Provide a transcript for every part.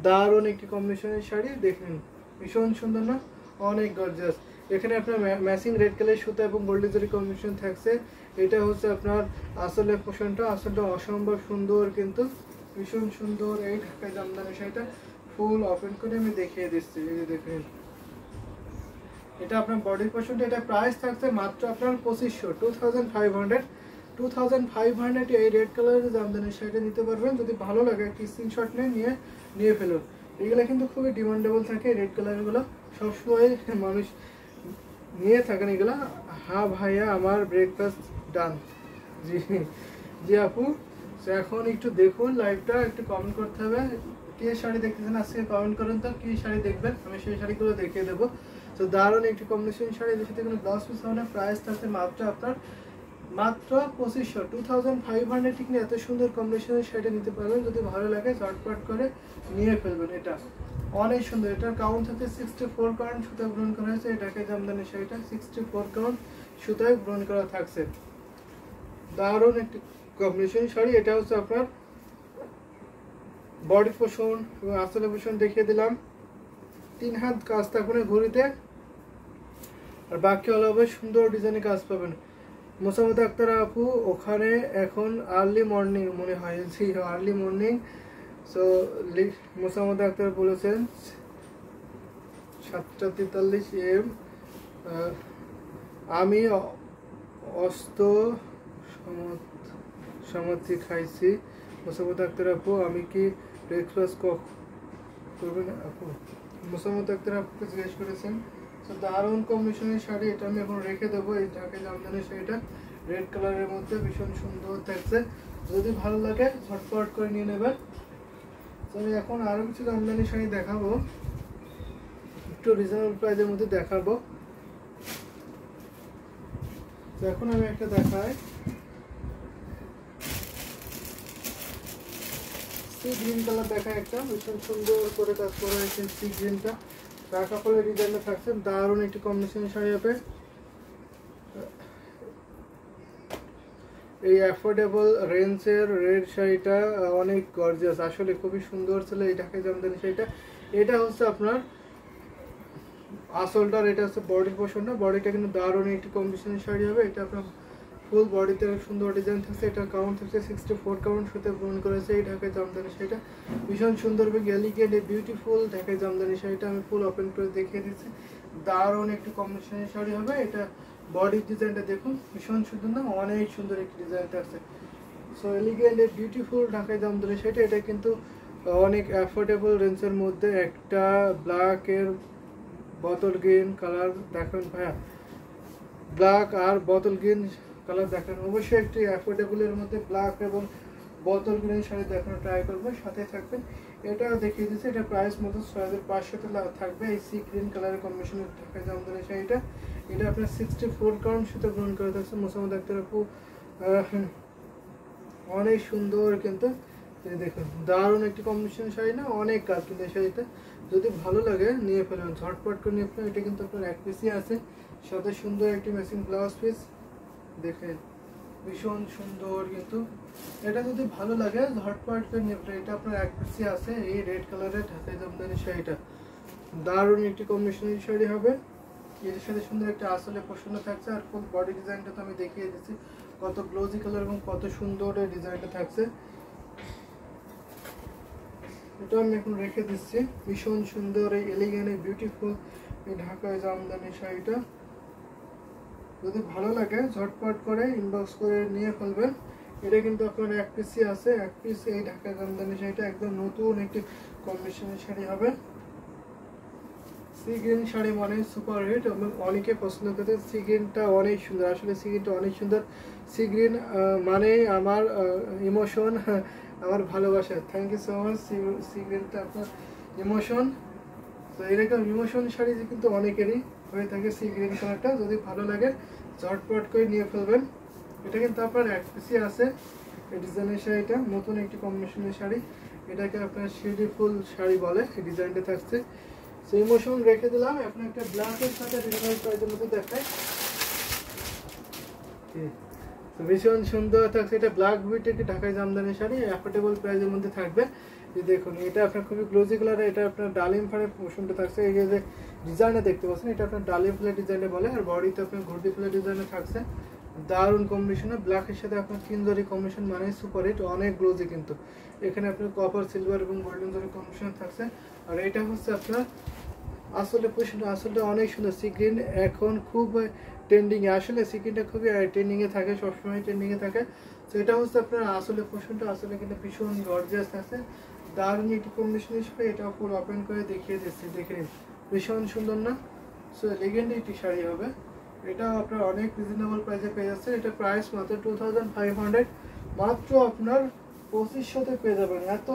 দারুণ একটি কম্বিনেশনের শাড়ি দেখুন, ভীষণ সুন্দর না, অনেক গর্জিয়াস। এখানে আপনার ম্যাচিং রেড কালার সুতা এবং গোল্ডেন জরি কম্বিনেশন থাকছে। এটা হচ্ছে আপনার আসলের পোর্শনটা, আসলটা অসম্ভব সুন্দর কিন্তু ভীষণ সুন্দর। এই ঢাকায় জামদানি শাড়িটা ফুল ওপেন করে আমি দেখিয়ে দিচ্ছি, এই যে দেখুন এটা আপনার বডি পোর্শনটা। এটা প্রাইস থাকছে মাত্র আপনার 2500, 2500 এই রেড কালারের জামদানি শাড়িটা নিতে পারবেন। যদি ভালো লাগে একটি স্ক্রিনশট নিয়ে ফেলুন। এগুলো কিন্তু খুবই ডিমান্ডেবল থাকে, রেড কালারগুলো সবসময় মানুষ নিয়ে থাকেন এগুলো। হ্যাঁ ভাইয়া আমার ব্রেকফাস্ট ডান। জি জি আপু, তো এখন একটু দেখুন লাইভটা, একটু কমেন্ট করতে হবে কে শাড়ি দেখতেছেন আজকে, কমেন্ট করুন তো কি শাড়ি দেখবেন, আমি সেই শাড়িগুলো দেখিয়ে দেবো। তো দারুণ একটি কম্বিনেশন শাড়ি, এর সাথে কোনো ব্লাউজ পিস হবে না। প্রাইস থাকছে মাত্র আপনার মাত্র 2500, 2500 ঠিক নিয়ে এত সুন্দর কম্বিনেশনের শাড়িটা নিতে পারবেন। যদি ভালো লাগে ঝটপট করে নিয়ে ফেলবেন। এটা অনেক সুন্দর, এটার কাউন্ট হচ্ছে 64 কাউন্ট সুতায় গ্রহণ করা হয়েছে। এটাকে জামদানি শাড়িটা 64 কাউন্ট সুতায় গ্রহণ করা থাকছে। দারুণ একটি কম্বিনেশন শাড়ি। এটা হচ্ছে আপনার বডি পোর্শন এবং আঁচলের পোর্শন দেখিয়ে দিলাম। 3 হাত কাজ থাকবে ঘড়িতে, আর বাকি অল ওভার সুন্দর ডিজাইনের কাজ পাবেন। মোসাম্মদ আক্তার আপু ওখানে এখন আর্লি মর্নিং মনে হয়, জি early morning. So Mosammat Akhter বলেছেন 7:43 AM। আমি অস্ত সমাধি খাইছি। মোসাম্মদ আক্তার আপু আমি কি ব্রেকফাস্ট করবেন আপু? মোসাম্মদ আক্তার আপুকে জিজ্ঞেস করেছেন। তো দারুণ কম্বিনেশনের শাড়ি, এটা আমি এখন রেখে দেবো। এই ঢাকায় জামদানি শাড়িটা রেড কালারের মধ্যে ভীষণ সুন্দর থাকছে। যদি ভালো লাগে ঝটপট করে নিয়ে নেবেন। তো আমি এখন আরও কিছু জামদানি শাড়ি দেখাবো, একটু রিজনেবল প্রাইসের মধ্যে দেখাবো। তো এখন আমি একটা দেখাই, সি গ্রিন কালার দেখা, একটা ভীষণ সুন্দর করে কাজ করা হয়েছে। সি গ্রিনটা টাকা ফলের ডিজাইনটা থাকছে, দারুণ একটি কম্বিনেশনের শাড়ি হবে। এই অ্যাফোর্ডেবল রেঞ্জের রেড শাড়িটা অনেক গর্জিয়াস, আসলে খুবই সুন্দর ছিল এই ঢাকায় জামদানি শাড়িটা। এটা হচ্ছে আপনার আসলটার, এটা হচ্ছে বডি পোর্শনটা। বডিটা কিন্তু দারুণ একটি কম্বিনেশনের শাড়ি হবে। এটা আপনার ফুল বডিতে সুন্দর ডিজাইন থাকছে। এটা কাউন্ট থাকছে 64 কাউন্ট সুতে গ্রহণ করেছে এই ঢাকায় জামদানি শাড়িটা। ভীষণ সুন্দর এলিগেন্ট বিউটিফুল ঢাকায় জামদানি শাড়িটা আমি ফুল ওপেন করে দেখিয়ে দিচ্ছি। দারুণ একটি কম্বিনেশনের শাড়ি হবে এটা। বডির ডিজাইনটা দেখুন, ভীষণ সুন্দর না, অনেক সুন্দর একটি ডিজাইন থাকছে। সো এলিগেন্ট বিউটিফুল ঢাকায় জামদানি শাড়িটা। এটা কিন্তু অনেক অ্যাফোর্ডেবল রেঞ্জের মধ্যে। একটা ব্ল্যাকের বোতল গ্রিন কালার দেখুন ভাইয়া, ব্ল্যাক আর বোতল গ্রিন কালার দেখেন। অবশ্যই একটি অ্যাফোর্ডেবলের মধ্যে ব্ল্যাক এবং বোতল গ্রিন শাড়ি দেখানো ট্রাই করবেন, সাথে থাকবেন। এটা দেখিয়ে দিচ্ছি, এটা প্রাইস মতো 6500 থাকবে। এই সি গ্রিন কালারের কম্বিনেশনের ঢাকায় জামদানি শাড়িটা, এটা আপনার 64 কাউন্ট সুতো গ্রহণ করে থাকছে। মোসাম্মদ আক্তার আপু অনেক সুন্দর কিন্তু দেখুন, দারুণ একটি কম্বিনেশন শাড়ি না, অনেক কাজ কিন্তু এই শাড়িতে। যদি ভালো লাগে নিয়ে ফেলুন, ঝটপট করে নিয়ে ফেলুন। এটা কিন্তু আপনার এক পিসই আছে, সাথে সুন্দর একটি ম্যাচিং ব্লাউজ পিস দেখেন, ভীষণ সুন্দর কিন্তু। এটা যদি ভালো লাগে ঝটপট করে নিয়ে ফেলুন। এটা আপনার এক পিসই আছে এই রেড কালারের ঢাকাই জামদানি শাড়িটা। দারুণ একটি কম্বিনেশনের শাড়ি হবে। এর সাথে সুন্দর একটা আসলে প্রশ্ন থাকছে। আর ফুল বডি ডিজাইনটা তো আমি দেখিয়ে দিচ্ছি, কত গ্লোজি কালার এবং কত সুন্দর এই ডিজাইনটা থাকছে। এটা আমি এখন রেখে দিচ্ছি। ভীষণ সুন্দর এই এলিগেন্ট বিউটিফুল এই ঢাকায় জামদানি শাড়িটা। যদি ভালো লাগে ঝটপট করে ইনবক্স করে নিয়ে ফেলবেন। এটা কিন্তু আপনার এক পিসই আছে, এক পিস এই ঢাকায় জামদানি শাড়িটা একদম নতুন একটি কম্বিনেশনের শাড়ি হবে। সি গ্রিন শাড়ি মানে সুপার হিট এবং অনেকে পছন্দ করতে। সি গ্রিনটা অনেক সুন্দর, আসলে সি গ্রিনটা অনেক সুন্দর। সি গ্রিন মানে আমার ইমোশন, আমার ভালোবাসা। Thank you so much. Sea গ্রিনটা আপনার ইমোশন। তো এরকম ইমোশন শাড়ি কিন্তু অনেকেরই হয়ে থাকে। সি গ্রিন কালারটা যদি ভালো লাগে ঝটপট করে নিয়ে ফেলবেন। এটা কিন্তু আপনার এক পিসই আছে এই ডিজাইনের শাড়িটা, নতুন একটি কম্বিনেশনের শাড়ি। এটাকে আপনার শিউলি ফুল শাড়ি বলে, এই ডিজাইনটা থাকছে। সো ইমোশন রেখে দিলাম। এখন একটা ব্ল্যাকের সাথে ডিজাইন প্রাইজের মধ্যে দেখায়, ভীষণ সুন্দর থাকছে। এটা ব্ল্যাক বিউটি একটি ঢাকাই জামদানি শাড়ি, অ্যাফোর্ডেবল প্রাইজের মধ্যে থাকবে। এই দেখুন এটা আপনার খুবই গ্লোজি কালার, এটা আপনার ডালিম ফাড়ের পোর্শনটা থাকছে। এই যে ডিজাইনটা দেখতে পাচ্ছেন এটা আপনার ডালিম ফুলের ডিজাইনে বলে, আর বডিতে আপনার ঘুরটি ফুলের ডিজাইনে থাকছে। দারুণ কম্বিনেশন, ব্ল্যাকের সাথে আপনার 3 জরি কম্বিনেশন মানে সুপার হিট, অনেক গ্লোজি কিন্তু। এখানে আপনার কপার, সিলভার এবং গোল্ডেন জরি কম্বিনেশন থাকছে। আর এটা হচ্ছে আপনার আসলে পোর্শনটা আসলে অনেক সুন্দর। সিগ্রিন এখন খুব ট্রেন্ডিং এ, আসলে সিগ্রিনটা খুবই ট্রেন্ডিং এ থাকে, সবসময় ট্রেন্ডিং এ থাকে। তো এটা হচ্ছে আপনার আসলে পোর্শনটা, আসলে কিন্তু ভীষণ গর্জিয়াস আছে, দারুণ একটি কম্বিনেশন হিসেবে এটা ফুল ওপেন করে দেখিয়ে দিচ্ছি, দেখে নিন ভীষণ সুন্দর না? সো এলিগেন্ট একটি শাড়ি হবে। এটা আপনার অনেক রিজনেবল প্রাইসে পেয়ে যাচ্ছে। এটা প্রাইস মাত্র 2500, মাত্র আপনার 2500-তে পেয়ে যাবেন। এত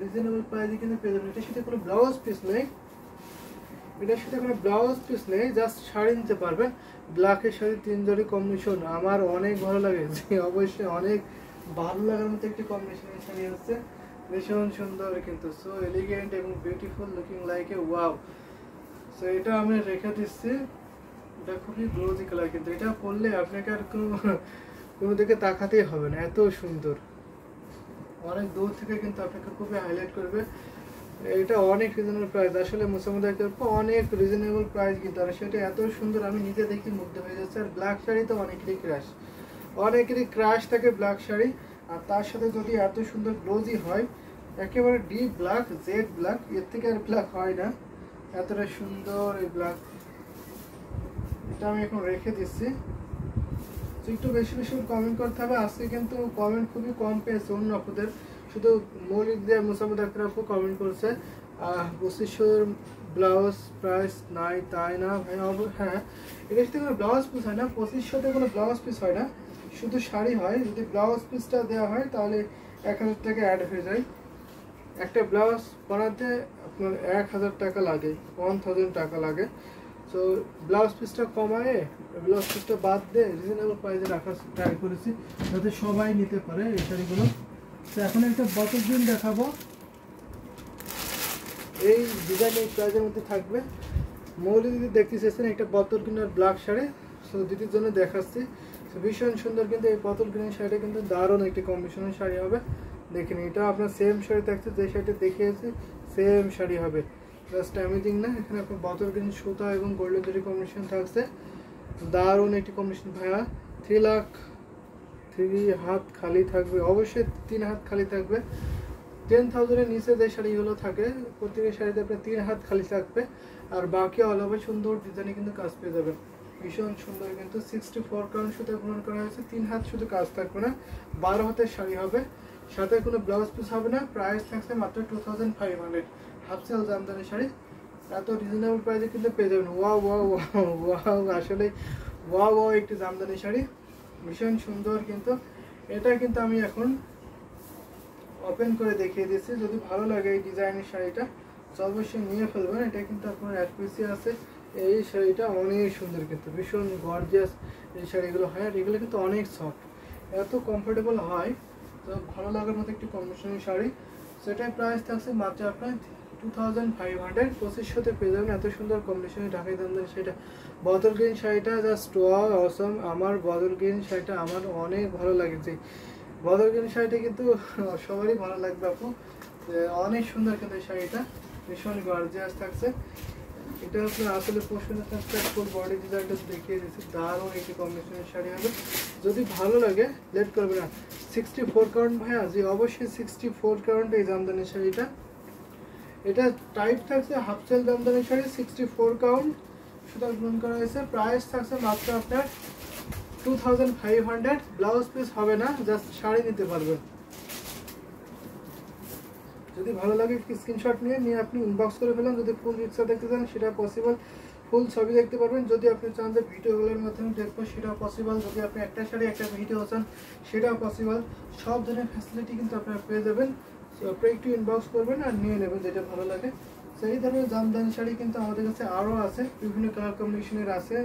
রিজনেবল প্রাইসে কিন্তু পেয়ে যাবেন। এটার সাথে কোনো ব্লাউজ পিস নেই, এটার সাথে কোনো ব্লাউজ পিস নেই, জাস্ট শাড়ি নিতে পারবেন। ব্ল্যাকের সাথে 3 জরি কম্বিনেশন আমার অনেক ভালো লাগে, যে অবশ্যই অনেক ভালো লাগার মতো একটি কম্বিনেশনের শাড়ি হচ্ছে, ভীষণ সুন্দর কিন্তু। সো এলিগেন্ট এবং beautiful, looking like a wow. So এটা আমি রেখে দিচ্ছি, এটা খুবই গ্লোজি কালার কিন্তু। এটা পরলে আপনাকে আর কোনো দিকে তাকাতেই হবে না, এত সুন্দর। অনেক দূর থেকে কিন্তু আপনাকে খুবই হাইলাইট করবে। এটা অনেক রিজনেবল প্রাইস, আসলে মুসামুদাকের অনেক রিজনেবল প্রাইস কিন্তু, আর সেটা এত সুন্দর আমি নিজে দেখি মুগ্ধ হয়ে যাচ্ছে। আর ব্ল্যাক শাড়ি তো অনেকেরই ক্রাশ থাকে ব্ল্যাক শাড়ি, আর তার সাথে যদি এত সুন্দর গ্লোজি হয়, একেবারে ডিপ ব্ল্যাক, জেড ব্ল্যাক, এর থেকে আর ব্ল্যাক হয় না, এতটা সুন্দর এই ব্ল্যাক। এটা আমি এখন রেখে দিচ্ছি। একটু বেশি বেশি কমেন্ট করতে হবে, আজকে কিন্তু কমেন্ট খুবই কম পেয়েছে অন্য আপুদের, শুধু মৌলিক দিয়ে মুসামুদ আক্তার আপু কমেন্ট করছে 2500 ব্লাউজ প্রাইস নাই, তাই না ভাই? হ্যাঁ, এটার সাথে কোনো ব্লাউজ পিস হয় না, 2500-তে কোনো ব্লাউজ পিস হয় না, শুধু শাড়ি হয়। যদি ব্লাউজ পিসটা দেওয়া হয় তাহলে 1000 টাকা অ্যাড হয়ে যায়। একটা ব্লাউজ বানাতে আপনার 1000 টাকা লাগে, 1000 টাকা লাগে। সো ব্লাউজ পিসটা কমায়, ব্লাউজ পিসটা বাদ দিয়ে রিজনেবল প্রাইসে রাখার ট্রাই করেছি, যাতে সবাই নিতে পারে এই শাড়িগুলো। তো এখন একটা বটল গ্রিন দেখাবো, এই ডিজাইন এই প্রাইসের মধ্যে থাকবে। মৌলি যদি দেখতে চেয়েছেন একটা বটল গ্রিন আর ব্ল্যাক শাড়ি, সো দিদির জন্য দেখাচ্ছি। তো ভীষণ সুন্দর কিন্তু এই বটল গ্রিন শাড়িটা কিন্তু দারুণ একটি কম্বিনেশনের শাড়ি হবে। দেখেন এটা আপনার সেম শাড়ি থাকছে, যে শাড়িটা দেখিয়েছি সেম শাড়ি হবে, জাস্ট অ্যামেজিং না? এখানে আপনার বটল গ্রিন সুতা এবং গোল্ডেন জরি কম্বিনেশন থাকছে, দারুণ একটি কম্বিনেশন ভাইয়া। 3 হাত খালি থাকবে, অবশ্যই 3 হাত খালি থাকবে। 10,000-এর নিচে যে শাড়িগুলো থাকে প্রত্যেকের শাড়িতে আপনার 3 হাত খালি থাকবে, আর বাকি অল ওভার সুন্দর ডিজাইনে কিন্তু কাজ পেয়ে যাবেন, ভীষণ সুন্দর কিন্তু। 64 কাউন্ট সুতা গ্রহণ করা হয়েছে, 3 হাত শুধু কাজ থাকবে না, 12 হাতের শাড়ি হবে, সাথে কোনো ব্লাউজ পিস হবে না। প্রাইস থাকছে মাত্র 2500, হাফ সেল জামদানি শাড়ি, এত রিজনেবল প্রাইসে কিন্তু পেয়ে যাবেন। ওয়াও ওয়াও ওয়াও ওয়াও, আসলে ওয়াও ওয়াও একটি জামদানি শাড়ি, ভীষণ সুন্দর কিন্তু। এটা কিন্তু আমি এখন ওপেন করে দেখিয়ে দিচ্ছি, যদি ভালো লাগে এই ডিজাইনের শাড়িটা তো অবশ্যই নিয়ে ফেলবেন। এটা কিন্তু আপনার এক পিসি আছে, এই শাড়িটা অনেক সুন্দর কিন্তু, ভীষণ গর্জিয়াস এই শাড়িগুলো হয়, আর এগুলো কিন্তু অনেক সফট, এত কমফোর্টেবল হয়, তো ভালো লাগার মতো একটি কম্বিনেশনের শাড়ি। সেটার প্রাইস থাকছে মাত্র আপনার 2500, 2500-তে পেয়ে যাবেন এত সুন্দর কম্বিনেশনের ঢাকাই জামদানি শাড়িটা। বদল গ্রিন শাড়িটা জাস্ট ওয়াও অসম, আমার বদল গ্রিন শাড়িটা আমার অনেক ভালো লাগছে। বদল গ্রিন শাড়িটা কিন্তু সবারই ভালো লাগবে আপু, অনেক সুন্দর কিন্তু এই শাড়িটা, ভীষণ গর্জিয়াস থাকছে। এটা আপনার আসলে পোর্শনে থাকছে, ফুল বডি ডিজাইনটা দেখিয়ে দিচ্ছি, দারুণ একটি কম্বিনেশনের শাড়ি হবে। যদি ভালো লাগে লেট করবে না। 64 কাউন্ট ভাইয়া, জি অবশ্যই 64 কাউন্ট এই জামদানি শাড়িটা। এটা টাইট থাকছে হাফ সেল জামদানি শাড়ি, 64 কাউন্ট সুতা গ্রহণ করা হয়েছে। প্রাইস থাকছে মাত্র আপনার 2500, ব্লাউজ পিস হবে না, জাস্ট শাড়ি নিতে পারবেন। যদি ভালো লাগে স্ক্রিনশট নিয়ে আপনি ইনবক্স করে ফেলেন। যদি ফুল রিক্সা দেখতে চান সেটা পসিবল, ফুল ছবি দেখতে পারবেন। যদি আপনি চান যে ভিডিওগুলোর মাধ্যমে দেখবো সেটাও পসিবল। যদি আপনি একটা শাড়ি একটা ভিডিও চান সেটাও পসিবল। সব ধরনের ফ্যাসিলিটি কিন্তু আপনারা পেয়ে যাবেন। সো আপনি একটু ইনবক্স করবেন আর নিয়ে নেবেন যেটা ভালো লাগে। সেই ধরনের জামদানি শাড়ি কিন্তু আমাদের কাছে আরও আছে, বিভিন্ন কালার কম্বিনেশনের আছে,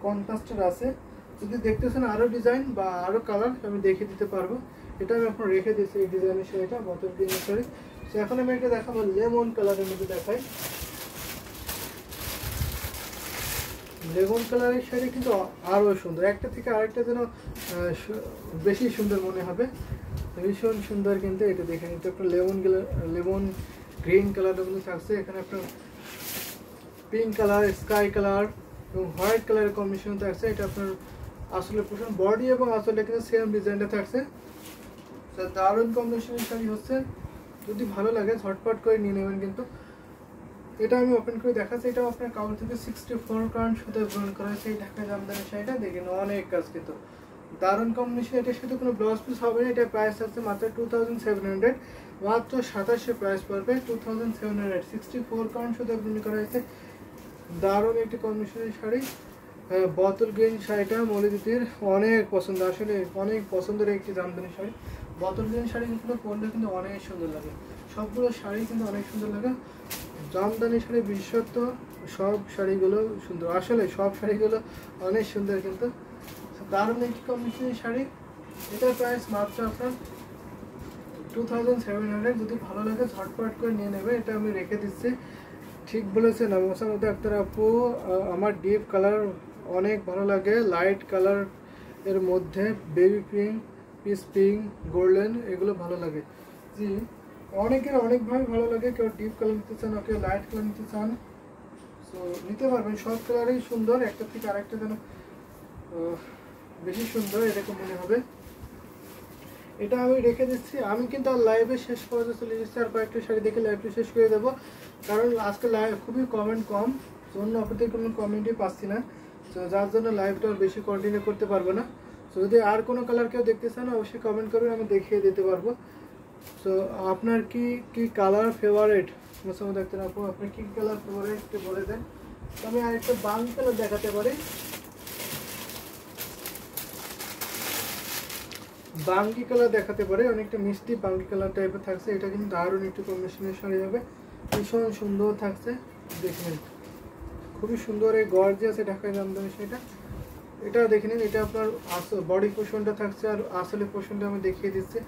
কন্ট্রাস্টের আছে। যদি দেখতেছেন আরও ডিজাইন বা আরও কালার আমি দেখিয়ে দিতে পারবো। এটা আমি আপনার রেখে দিচ্ছি এই ডিজাইনের শাড়িটা, বটল গ্রিনের শাড়ি। তো এখন আমি এটা দেখাবো লেমন কালারের মধ্যে দেখাই। লেমন কালারের শাড়ি কিন্তু আরও সুন্দর, একটা থেকে আরেকটা যেন বেশি সুন্দর মনে হবে। ভীষণ সুন্দর কিন্তু এটা দেখেন, এটা একটা লেমন গ্রিন কালারের মধ্যে থাকছে, এখানে একটা পিঙ্ক কালার, স্কাই কালার এবং হোয়াইট কালারের কম্বিনেশন থাকছে। এটা আপনার আসলে পোষণ বডি এবং আসলে কিন্তু সেম ডিজাইনটা থাকছে। দারুণ কম্বিনেশনের শাড়ি হচ্ছে, যদি ভালো লাগে ঝটপট করে নিয়ে নেবেন। কিন্তু এটা আমি ওপেন করে দেখাচ্ছি, এটাও আপনার কাউন্ট থেকে 64 কাউন্ট সাথে ব্রন করা হয়েছে। এই ঢাকা জামদানি শাড়িটা দেখেন অনেক কাজ, কিন্তু দারুণ কম্বিনেশন। এটার সাথে কোনো ব্লাউজ পিস হবে না। এটা প্রাইস আছে মাত্র 2700, মাত্র 2700 প্রাইস পড়বে। 2700, 64 কাউন্ট সাথে ব্রন করা হয়েছে। দারুণ একটি কম্বিনেশনের শাড়ি, বোতল গ্রিন শাড়িটা মলিদিদির অনেক পছন্দ, আসলে অনেক পছন্দের একটি জামদানি শাড়ি। বোতল গ্রিন শাড়িগুলো পরলে কিন্তু অনেক সুন্দর লাগে, সবগুলো শাড়ি কিন্তু অনেক সুন্দর লাগে। জামদানি শাড়ি বিশেষত সব শাড়িগুলো সুন্দর, আসলে সব শাড়িগুলো অনেক সুন্দর, কিন্তু দারুণ একটি কম্বিনেশনের শাড়ি। এটার প্রাইস মাত্র আপনার 2700। যদি ভালো লাগে ঝটপট করে নিয়ে নেবে, এটা আমি রেখে দিচ্ছি। ঠিক বলেছেন মোসাম্মদ আক্তার আপু, আমার ডিপ কালার অনেক ভালো লাগে, লাইট কালার এর মধ্যে baby pink, piece pink, golden, এগুলো ভালো লাগে। জি, অনেকের অনেকভাবে ভালো লাগে, কেউ ডিপ কালার নিতে চান, কেউ লাইট কালার নিতে চান, সো নিতে পারবেন। সব কালারই সুন্দর, একটা থেকে আরেকটা যেন বেশি সুন্দর এরকম মনে হবে। এটা আমি রেখে দিচ্ছি। আমি কিন্তু আর লাইভে শেষ পর্যন্ত চলে এসেছি, আর কয়েকটা শাড়ি দেখে লাইভটা শেষ করে দেবো, কারণ আজকে লাইভ খুবই কমেন্ট কম, জন্য আপনাদের কোনো কমেন্টই পাচ্ছি না, তো যার জন্য লাইভটা বেশি কন্টিনিউ করতে পারবো না। তো যদি আর কোনো কালার কেউ দেখতে চান অবশ্যই কমেন্ট করবেন, আমি দেখিয়ে দিতে পারবো। তো আপনার কি কি কালার ফেভারিট মোসাম্মদ আক্তার আপু, আপনি কি কালার ফেভারিট একটু বলে দেন। তো আমি আরেকটা বাঙ্গি কালার দেখাতে পারি, বাঙ্গি কালার দেখাতে পারে, অনেকটা মিষ্টি বাঙ্গি কালার টাইপের থাকছে। এটা কিন্তু দারুণ একটু কম্বিনেশনের শাড়ি হবে, ভীষণ সুন্দর থাকছে, দেখেন খুবই সুন্দর এই গর্জিয়াস ঢাকায় জামদানি শাড়িটা। এটা দেখে নিন, এটা আপনার বডি পোর্শনটা থাকছে, আর আসলে পোর্শনটা আমি দেখিয়ে দিচ্ছি।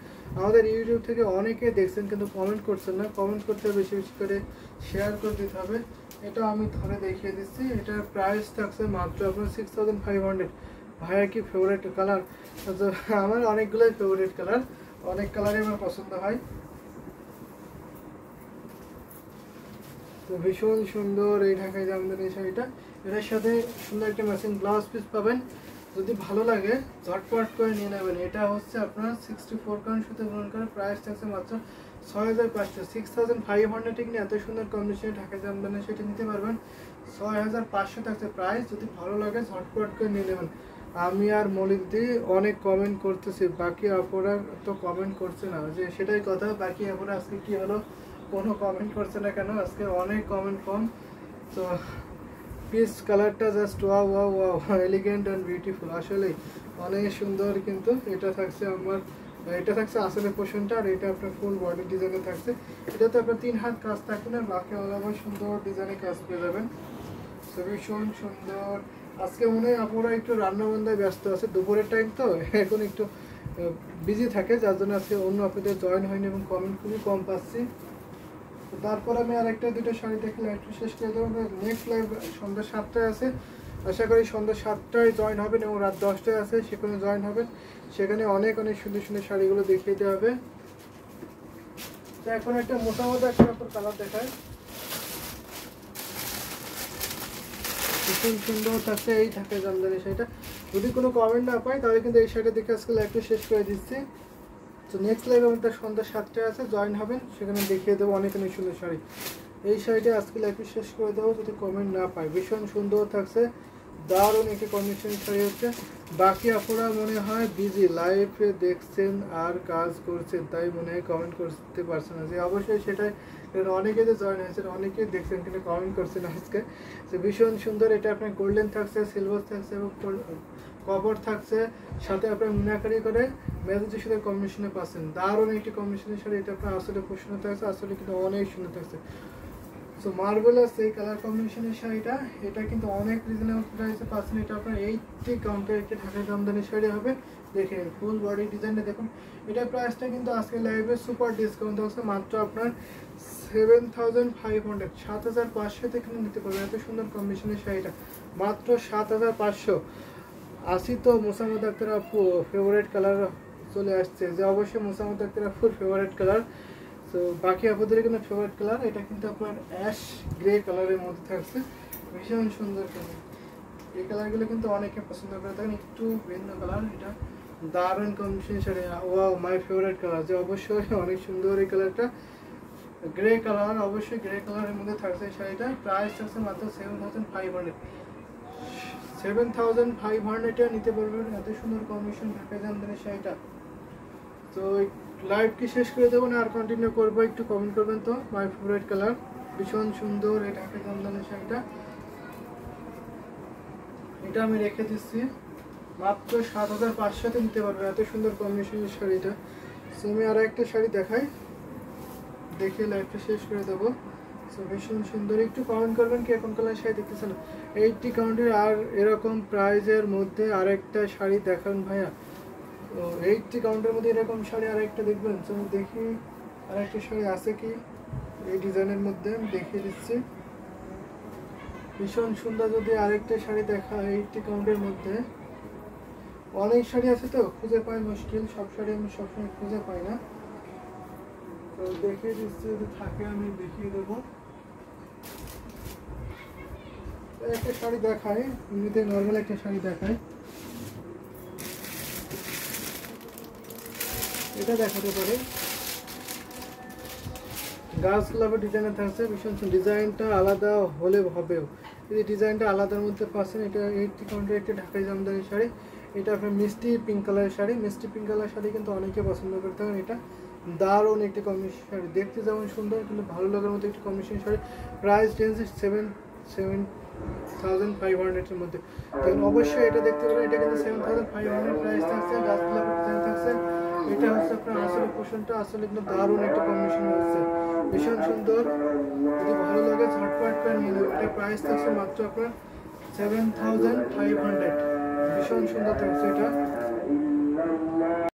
আমাদের ইউটিউব থেকে অনেকে দেখছেন কিন্তু কমেন্ট করছেন না, কমেন্ট করতে বেশি বেশি করে শেয়ার করে দিতে হবে। এটা আমি ধরে দেখিয়ে দিচ্ছি। এটার প্রাইস থাকছে মাত্র আপনার 6500। ভাইয়া কি ফেভারিট কালার? আমার অনেকগুলোই ফেভারিট কালার, অনেক কালারই আমার পছন্দ হয়। তো ভীষণ সুন্দর এই ঢাকাই জামদানি শাড়িটা, এটার সাথে সুন্দর একটা ম্যাচিং ব্লাউজ পিস পাবেন। যদি ভালো লাগে ঝটপট করে নিয়ে নেবেন। এটা হচ্ছে আপনার 64 কাউন্ট সাথে গ্রহণ করে, প্রাইস থাকছে মাত্র 6500। 6500 কিনে এত সুন্দর কম্বিনেশন ঢাকাই জামদানি সেটা নিতে পারবেন। 6500 থাকছে প্রাইস, যদি ভালো লাগে ঝটপট করে নিয়ে নেবেন। আমি আর মলিকদি অনেক কমেন্ট করতেছি, বাকি আপুরা তো কমেন্ট করছে না, যে সেটাই কথা, বাকি আপুরা আজকে কি হলো কোনো কমেন্ট করছে না কেন, আজকে অনেক কমেন্ট কম। তো পিস কালারটা just wow wow wow, elegant and beautiful, আসলে অনেক সুন্দর। কিন্তু এটা থাকছে আমার, এটা থাকছে আসলে পোর্শনটা, আর এটা আপনার ফুল বডি ডিজাইনে থাকছে। এটাতে আপনার 3 হাত কাজ থাকবে না, বাকি আলাদা সুন্দর ডিজাইনে কাজ পেয়ে যাবেন। তো ভীষণ সুন্দর। আজকে মনে হয় আপনারা একটু রান্না বান্নায় ব্যস্ত আছে, দুপুরের টাইম তো এখন একটু বিজি থাকে, যার জন্য আজকে অন্য আপনাদের জয়েন হয়নি এবং কমেন্ট খুবই কম পাচ্ছি। তো তারপর আমি আর একটা দুটো শাড়ি দেখে লাইভটা শেষ করে দেবো। নেক্সট লাইভ সন্ধ্যা 7টায় আছে, আশা করি সন্ধ্যা 7টায় জয়েন হবেন, এবং রাত 10টায় আছে সেখানে জয়েন হবেন। সেখানে অনেক অনেক সুন্দর সুন্দর শাড়িগুলো দেখিয়ে দেওয়া হবে। তো এখন একটা মোটামুটি একটা কালার দেখায়, ভীষণ সুন্দর থাকছে এই ঢাকাই জামদানি শাড়িটা। যদি কোনো কমেন্ট না পাই তাহলে কিন্তু এই শাড়িটা দেখে আজকে লাইভটা শেষ করে দিচ্ছি। তো নেক্সট লাইভ আমাদের সন্ধ্যা 7টায় আছে, জয়েন হবেন, সেখানে দেখিয়ে দেবো অনেক অনেক সুন্দর শাড়ি। এই শাড়িটা আজকে লাইভটা শেষ করে দেবো যদি কমেন্ট না পাই। ভীষণ সুন্দর থাকছে, দারুণ একটি কম্বিনেশন শাড়ি হচ্ছে। বাকি আপনারা মনে হয় বিজি, লাইভে দেখছেন আর কাজ করছেন, তাই মনে হয় কমেন্ট করতে পারছেন না, যে অবশ্যই সেটাই, কারণ অনেকে যে জয়েন হয়েছেন অনেকেই দেখছেন কিন্তু কমেন্ট করছেন আজকে। তো ভীষণ সুন্দর, এটা আপনার গোল্ডেন থাকছে, সিলভার থাকছে এবং কভার থাকছে, সাথে আপনার মিনাকারি করে মেজেন্টার সাথে কম্বিনেশনে পাচ্ছেন। দারুণ একটি কম্বিনেশনের শাড়ি। এটা আপনার আসলে প্রশ্ন থাকছে, আসলে কিন্তু অনেক সুন্দর থাকছে। সো মার্বেলাস এই কালার কম্বিনেশনের শাড়িটা, এটা কিন্তু অনেক রিজনেবল প্রাইসে পাচ্ছেন। এটা আপনার 80 কাউন্টের একটি ঢাকাই জামদানি শাড়ি হবে। দেখেন ফুল বডি ডিজাইনটা দেখুন। এটার প্রাইসটা কিন্তু আজকে লাইভে সুপার ডিসকাউন্ট আছে, মাত্র আপনার 7500, 7500 থেকে নিতে পারবেন। এত সুন্দর কম্বিনেশনের শাড়িটা মাত্র 7500। আসি তো মোসাম্মদ আক্তার আপু ফেভারিট কালার চলে আসছে, যে অবশ্যই মোসাম্মদ আক্তার আপুর ফেভারিট কালার। তো বাকি আপুদের কিন্তু ফেভারিট কালার, এটা কিন্তু আপনার অ্যাশ গ্রে কালারের মধ্যে থাকছে, ভীষণ সুন্দর কালার। এই কালারগুলো কিন্তু অনেকে পছন্দ করে থাকেন, একটু ভিন্ন কালার, এটা দারুণ combination sari. Wow, my favourite colour, যে অবশ্যই অনেক সুন্দর এই কালারটা, গ্রে কালার, অবশ্যই গ্রে কালারের মধ্যে থাকছে এই শাড়িটা। প্রাইস থাকছে মাত্র 7500, 7500 নিতে পারবেন, এত সুন্দর কম্বিনেশন ঢাকায় জামদানি শাড়িটা। তো লাইভ কি শেষ করে দেবো না আর কন্টিনিউ করবো, একটু কমেন্ট করবেন তো। মাই ফেভারিট কালার, ভীষণ সুন্দর এই ঢাকায় জামদানি শাড়িটা, এটা আমি রেখে দিচ্ছি মাত্র 7500 নিতে পারবে, এত সুন্দর কম্বিনেশনের শাড়িটা। সো আমি আর একটা শাড়ি দেখাই, দেখে লাইভটা শেষ করে দেবো। সো ভীষণ সুন্দর, একটু কমেন্ট করবেন কি এখন কালার শাড়ি দেখতেছেন। 80 কাউন্টের আর এরকম প্রাইজের মধ্যে আরেকটা শাড়ি দেখান ভাইয়া। তো 80 কাউন্টের মধ্যে এরকম শাড়ি আরেকটা দেখবেন। তো আমি দেখি আরেকটা শাড়ি আছে কি এই ডিজাইনের মধ্যে, আমি দেখিয়ে দিচ্ছি। ভীষণ সুন্দর, যদি আরেকটা শাড়ি দেখা 80 কাউন্টের মধ্যে, অনেক শাড়ি আছে তো খুঁজে পাই মুশকিল, সব শাড়ি আমি সবসময় খুঁজে পাই না। তো দেখিয়ে দিচ্ছি, যদি থাকে আমি দেখিয়ে দেবো। একটা শাড়ি দেখাই, এমনিতে নর্মাল একটা শাড়ি দেখাই, এটা দেখাতে পারে। গাছ গোলাপের ডিজাইনের থাকছে, ভীষণ ডিজাইনটা আলাদা হলে হবেও, এই ডিজাইনটা আলাদার মধ্যে পাচ্ছেন। এটা 80 কাউন্টের একটা ঢাকাই জামদানি শাড়ি, এটা আপনার মিষ্টি পিঙ্ক কালারের শাড়ি। মিষ্টি পিঙ্ক কালার শাড়ি কিন্তু অনেকে পছন্দ করে থাকেন, এটা দারুণ একটি কম্বিনেশন শাড়ি, দেখতে যেমন সুন্দর কিন্তু ভালো লাগার মতো একটি কম্বিনেশন শাড়ি। প্রাইস রেঞ্জ 7500 মধ্যে, তখন অবশ্যই এটা দেখতে পারেন। এটা কিন্তু 7500 প্রাইস থাকছে, গাছ গোলাপের ডিজাইন থাকছে। এটা হচ্ছে আপনার আসলে পোষণটা, আসলে কিন্তু দারুণ একটা কম্বিনেশন হচ্ছে, ভীষণ সুন্দর। যদি ভালো লাগে ঝটপট করে নিয়ে নেবেন। এটা প্রাইস থাকছে মাত্র আপনার 7500, ভীষণ সুন্দর থাকছে এটা।